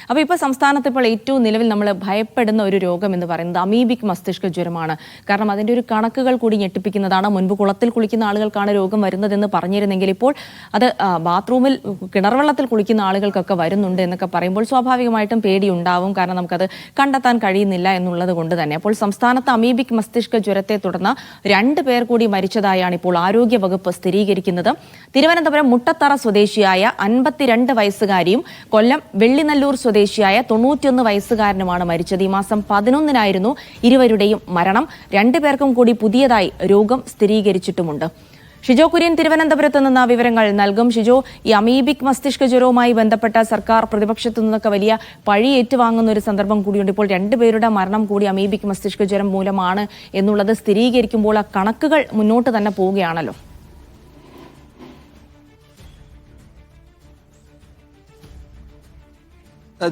അപ്പോൾ ഇപ്പോൾ സംസ്ഥാനത്ത് ഇപ്പോൾ ഏറ്റവും നിലവിൽ നമ്മൾ ഭയപ്പെടുന്ന ഒരു രോഗം എന്ന് പറയുന്നത് അമീബിക് മസ്തിഷ്ക ജ്വരമാണ്. കാരണം അതിൻ്റെ ഒരു കണക്കുകൾ കൂടി ഞെട്ടിപ്പിക്കുന്നതാണ്. മുൻപ് കുളത്തിൽ കുളിക്കുന്ന ആളുകൾക്കാണ് രോഗം വരുന്നതെന്ന് പറഞ്ഞിരുന്നെങ്കിൽ ഇപ്പോൾ അത് ബാത്റൂമിൽ കിണർവെള്ളത്തിൽ കുളിക്കുന്ന ആളുകൾക്കൊക്കെ വരുന്നുണ്ട് എന്നൊക്കെ പറയുമ്പോൾ സ്വാഭാവികമായിട്ടും പേടിയുണ്ടാവും. കാരണം നമുക്കത് കണ്ടെത്താൻ കഴിയുന്നില്ല എന്നുള്ളത് കൊണ്ട് തന്നെ. അപ്പോൾ സംസ്ഥാനത്ത് അമീബിക് മസ്തിഷ്ക ജ്വരത്തെ തുടർന്ന് 2 പേർ കൂടി മരിച്ചതായാണ് ഇപ്പോൾ ആരോഗ്യ വകുപ്പ് സ്ഥിരീകരിക്കുന്നത്. തിരുവനന്തപുരം മുട്ടത്തറ സ്വദേശിയായ 52 വയസ്സുകാരിയും കൊല്ലം വെള്ളിനല്ലൂർ സ്വദേശിയായ 91 വയസ്സുകാരനുമാണ് മരിച്ചത്. ഈ മാസം 11-നായിരുന്നു ഇരുവരുടെയും മരണം. 2 പേർക്കും കൂടി പുതിയതായി രോഗം സ്ഥിരീകരിച്ചിട്ടുമുണ്ട്. ഷിജോ കുര്യൻ തിരുവനന്തപുരത്ത് നിന്ന് വിവരങ്ങൾ നൽകും. ഷിജോ, ഈ അമീബിക് മസ്തിഷ്ക ജ്വരവുമായി ബന്ധപ്പെട്ട സർക്കാർ പ്രതിപക്ഷത്തു നിന്നൊക്കെ വലിയ പഴി ഏറ്റുവാങ്ങുന്ന ഒരു സന്ദർഭം കൂടിയുണ്ട്. ഇപ്പോൾ 2 പേരുടെ മരണം കൂടി അമീബിക് മസ്തിഷ്ക ജ്വരം മൂലമാണ് എന്നുള്ളത് സ്ഥിരീകരിക്കുമ്പോൾ ആ കണക്കുകൾ മുന്നോട്ട് തന്നെ പോവുകയാണല്ലോ.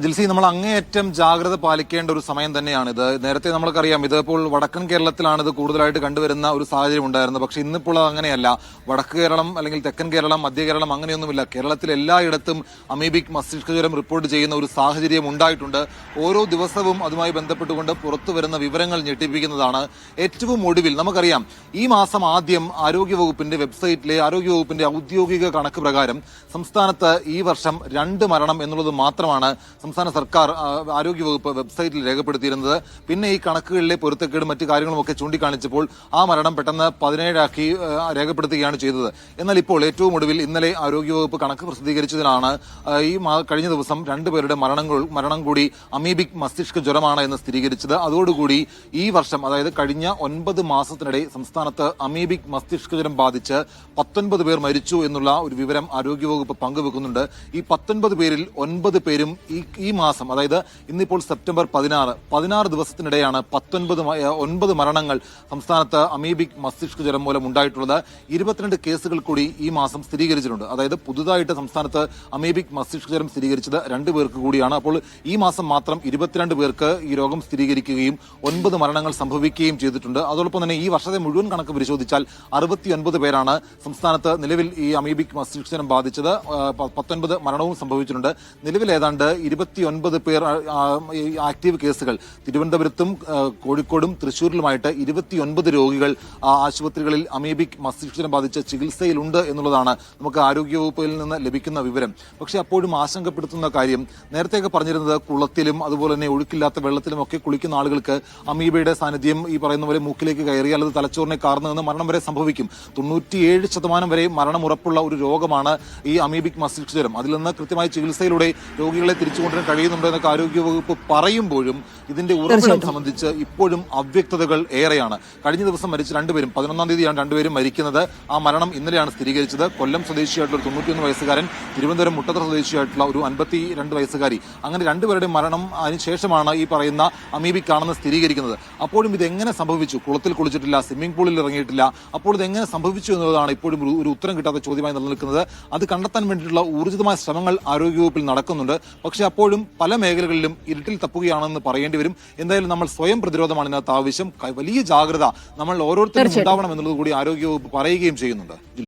ജിൽസി, നമ്മൾ അങ്ങേയറ്റം ജാഗ്രത പാലിക്കേണ്ട ഒരു സമയം തന്നെയാണിത്. നേരത്തെ നമ്മൾക്കറിയാം, ഇത് ഇപ്പോൾ വടക്കൻ കേരളത്തിലാണ് ഇത് കൂടുതലായിട്ട് കണ്ടുവരുന്ന ഒരു സാഹചര്യം ഉണ്ടായിരുന്നത്. പക്ഷെ ഇന്നിപ്പോൾ അങ്ങനെയല്ല. വടക്ക് കേരളം അല്ലെങ്കിൽ തെക്കൻ കേരളം, മധ്യ കേരളം അങ്ങനെയൊന്നുമില്ല. കേരളത്തിൽ എല്ലായിടത്തും അമീബിക് മസ്തിഷ്ക ജ്വരം റിപ്പോർട്ട് ചെയ്യുന്ന ഒരു സാഹചര്യം ഉണ്ടായിട്ടുണ്ട്. ഓരോ ദിവസവും അതുമായി ബന്ധപ്പെട്ടുകൊണ്ട് പുറത്തു വരുന്ന വിവരങ്ങൾ ഞെട്ടിപ്പിക്കുന്നതാണ്. ഏറ്റവും ഒടുവിൽ നമുക്കറിയാം, ഈ മാസം ആദ്യം ആരോഗ്യവകുപ്പിന്റെ വെബ്സൈറ്റിലെ ആരോഗ്യവകുപ്പിന്റെ ഔദ്യോഗിക കണക്ക് പ്രകാരം സംസ്ഥാനത്ത് ഈ വർഷം 2 മരണം എന്നുള്ളത് മാത്രമാണ് സംസ്ഥാന സർക്കാർ ആരോഗ്യവകുപ്പ് വെബ്സൈറ്റിൽ രേഖപ്പെടുത്തിയിരുന്നത്. പിന്നെ ഈ കണക്കുകളിലെ പൊരുത്തക്കേടും മറ്റു കാര്യങ്ങളും ഒക്കെ ചൂണ്ടിക്കാണിച്ചപ്പോൾ ആ മരണം പെട്ടെന്ന് 17 രേഖപ്പെടുത്തുകയാണ് ചെയ്തത്. എന്നാൽ ഇപ്പോൾ ഏറ്റവും ഒടുവിൽ ഇന്നലെ ആരോഗ്യവകുപ്പ് കണക്ക് പ്രസിദ്ധീകരിച്ചതിലാണ് ഈ കഴിഞ്ഞ ദിവസം 2 പേരുടെ മരണം കൂടി അമീബിക് മസ്തിഷ്ക ജ്വരമാണ് എന്ന് സ്ഥിരീകരിച്ചത്. അതോടുകൂടി ഈ വർഷം, അതായത് കഴിഞ്ഞ 9 മാസത്തിനിടെ സംസ്ഥാനത്ത് അമീബിക് മസ്തിഷ്ക ജ്വരം ബാധിച്ച് 19 പേർ മരിച്ചു എന്നുള്ള ഒരു വിവരം ആരോഗ്യവകുപ്പ് പങ്കുവെക്കുന്നുണ്ട്. ഈ 19 പേരിൽ 9 പേരും ഈ മാസം, അതായത് ഇന്നിപ്പോൾ സെപ്റ്റംബർ 16 ദിവസത്തിനിടെയാണ് 9 മരണങ്ങൾ സംസ്ഥാനത്ത് അമീബിക് മസ്തിഷ്ക ജ്വരം മൂലം ഉണ്ടായിട്ടുള്ളത്. 22 കേസുകൾ കൂടി ഈ മാസം സ്ഥിരീകരിച്ചിട്ടുണ്ട്. അതായത് പുതുതായിട്ട് സംസ്ഥാനത്ത് അമീബിക് മസ്തിഷ്ക ജ്വരം സ്ഥിരീകരിച്ചത് 2 പേർക്ക് കൂടിയാണ്. അപ്പോൾ ഈ മാസം മാത്രം 22 പേർക്ക് ഈ രോഗം സ്ഥിരീകരിക്കുകയും 9 മരണങ്ങൾ സംഭവിക്കുകയും ചെയ്തിട്ടുണ്ട്. അതോടൊപ്പം തന്നെ ഈ വർഷത്തെ മുഴുവൻ കണക്ക് പരിശോധിച്ചാൽ 69 പേരാണ് സംസ്ഥാനത്ത് നിലവിൽ ഈ അമീബിക് മസ്തിഷ്ക ജ്വരം ബാധിച്ചത്. 19 മരണവും സംഭവിച്ചിട്ടുണ്ട്. നിലവിൽ ഏതാണ്ട് 29 പേർ ആക്റ്റീവ് കേസുകൾ തിരുവനന്തപുരത്തും കോഴിക്കോടും തൃശ്ശൂരിലുമായിട്ട് 29 രോഗികൾ ആശുപത്രികളിൽ അമീബിക് മസ്തിഷ്കം ബാധിച്ച ചികിത്സയിലുണ്ട് എന്നുള്ളതാണ് നമുക്ക് ആരോഗ്യവകുപ്പിൽ നിന്ന് ലഭിക്കുന്ന വിവരം. പക്ഷേ അപ്പോഴും ആശങ്കപ്പെടുത്തുന്ന കാര്യം, നേരത്തെയൊക്കെ പറഞ്ഞിരുന്നത് കുളത്തിലും അതുപോലെ തന്നെ ഒഴുക്കില്ലാത്ത വെള്ളത്തിലും ഒക്കെ കുളിക്കുന്ന ആളുകൾക്ക് അമീബയുടെ സാന്നിധ്യം ഈ പറയുന്ന പോലെ മൂക്കിലേക്ക് കയറിയാൽ അത് തലച്ചോറിനെ കാർന്നു നിന്ന് മരണം വരെ സംഭവിക്കും. 97% വരെ മരണം ഉറപ്പുള്ള ഒരു രോഗമാണ് ഈ അമീബിക് മസ്തിഷ്ക ജ്വരം. അതിൽ നിന്ന് കൃത്യമായ ചികിത്സയിലൂടെ രോഗികളെ തിരിച്ചു കൊണ്ടുവരാൻ കഴിയുന്നുണ്ടോ എന്നൊക്കെ ആരോഗ്യവകുപ്പ് പറയുമ്പോഴും ഇതിന്റെ ഉറവിടം സംബന്ധിച്ച് ഇപ്പോഴും അവ്യക്തതകൾ ഏറെയാണ്. കഴിഞ്ഞ ദിവസം മരിച്ച 2 പേരും 11-ാം തീയതിയാണ് 2 പേരും മരിക്കുന്നത്. ആ മരണം ഇന്നലെയാണ് സ്ഥിരീകരിച്ചത്. കൊല്ലം സ്വദേശിയായിട്ടുള്ള ഒരു 91 വയസ്സുകാരൻ, തിരുവനന്തപുരം മുട്ടത്തറ സ്വദേശിയായിട്ടുള്ള ഒരു 52 വയസ്സുകാരി, അങ്ങനെ 2 പേരുടെ മരണം അതിനുശേഷമാണ് ഈ പറയുന്ന അമീബിക് ആണെന്ന് സ്ഥിരീകരിക്കുന്നത്. അപ്പോഴും ഇതെങ്ങനെ സംഭവിച്ചു? കുളത്തിൽ കുളിച്ചിട്ടില്ല, സ്വിമ്മിംഗ് പൂളിൽ ഇറങ്ങിയിട്ടില്ല. അപ്പോൾ ഇതെങ്ങനെ സംഭവിച്ചു എന്നുള്ളതാണ് ഇപ്പോഴും ഒരു ഉത്തരം കിട്ടാത്ത ചോദ്യമായി നിലനിൽക്കുന്നത്. അത് കണ്ടെത്താൻ വേണ്ടിയിട്ടുള്ള ഊർജിതമായ ശ്രമങ്ങൾ ആരോഗ്യവകുപ്പിൽ നടക്കുന്നുണ്ട്. പക്ഷെ അപ്പോഴും പല മേഖലകളിലും ഇരുട്ടിൽ തപ്പുകയാണെന്ന് പറയേണ്ടി വരും. എന്തായാലും നമ്മൾ സ്വയം പ്രതിരോധമാണ് ഇതിനകത്ത് ആവശ്യം. വലിയ ജാഗ്രത നമ്മൾ ഓരോരുത്തരും ഉണ്ടാവണം എന്നുള്ളത് കൂടി ആരോഗ്യവകുപ്പ് പറയുകയും ചെയ്യുന്നുണ്ട്.